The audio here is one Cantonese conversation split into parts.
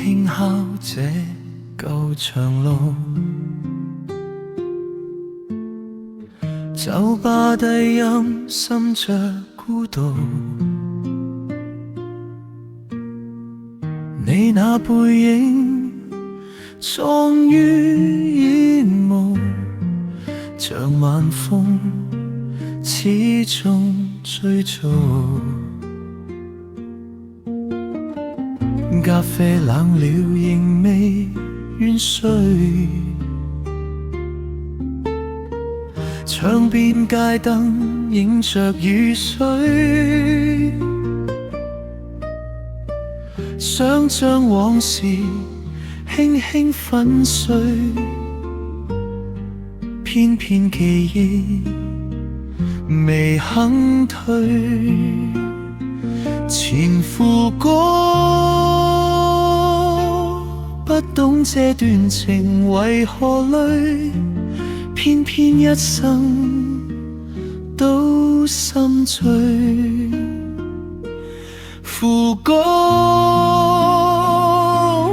輕敲這舊長路，酒吧低音滲着孤獨，你那背影藏於煙霧，像晚風始終追逐。咖啡冷了仍未願睡，窗邊街燈映着雨水，想將往事輕輕粉碎，偏偏記憶未肯退，前副歌不懂這段情為何累，偏偏一生都心醉。副歌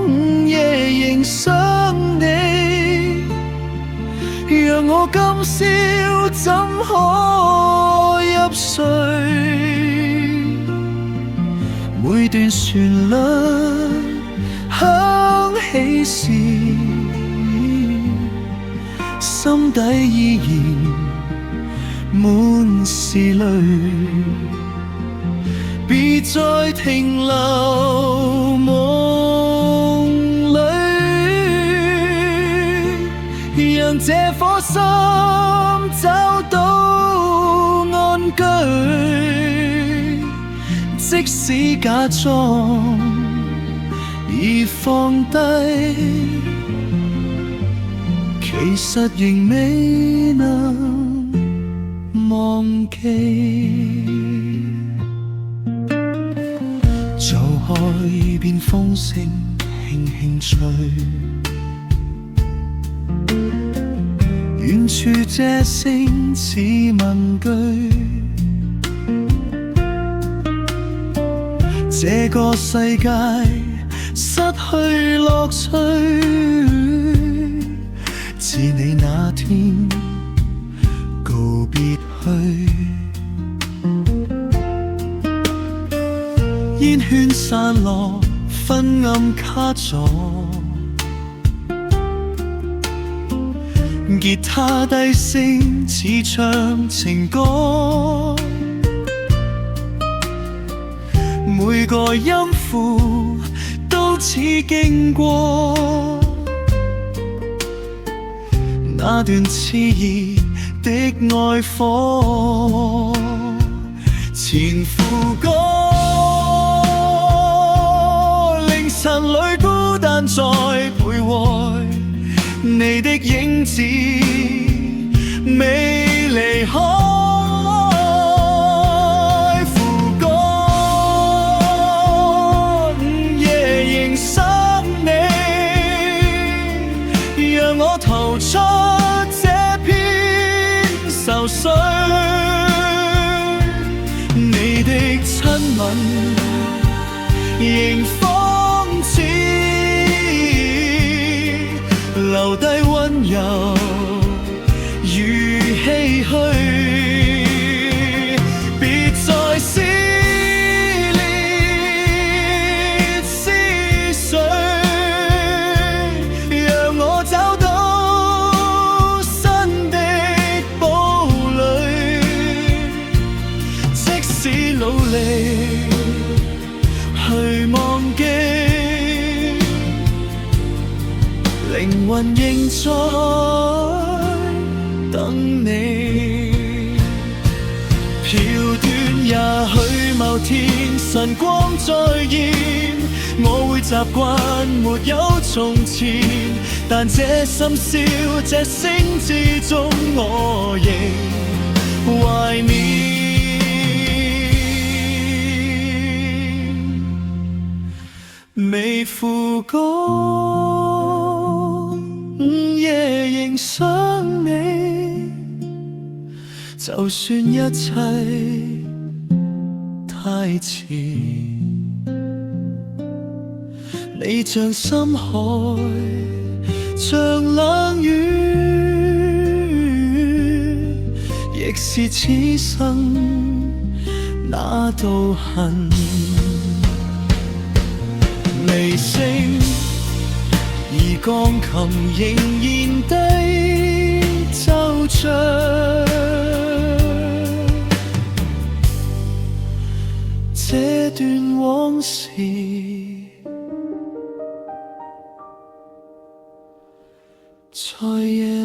午夜仍想你，讓我今宵怎可入睡？每段旋律響起時，心底依然滿是淚，別再停留夢裏，讓這顆心找到安居，即使假裝已放低，其實仍未能忘記。就看耳邊風聲輕輕吹，遠處這聲似問句，這個世界失去樂趣，自你那天告別去，煙圈散落，昏暗卡座，吉他低聲似唱情歌，每個音符都似經過那段熾熱的愛火，前副歌凌晨裏孤單再徘徊，你的影子未離開。投出這片愁緒，你的親吻仍仿似留低溫柔與唏噓，別再撕裂思緒，讓我找到努力去忘記，靈魂仍在等你。片段也許某天晨光再現，我會習慣沒有從前，但這深宵這聲之中，我仍懷念。未副歌，午夜仍想你，就算一切太遲，你像深海，像冷雨，亦是此生那道痕。微聲而鋼琴仍然低奏着，這段往事在夜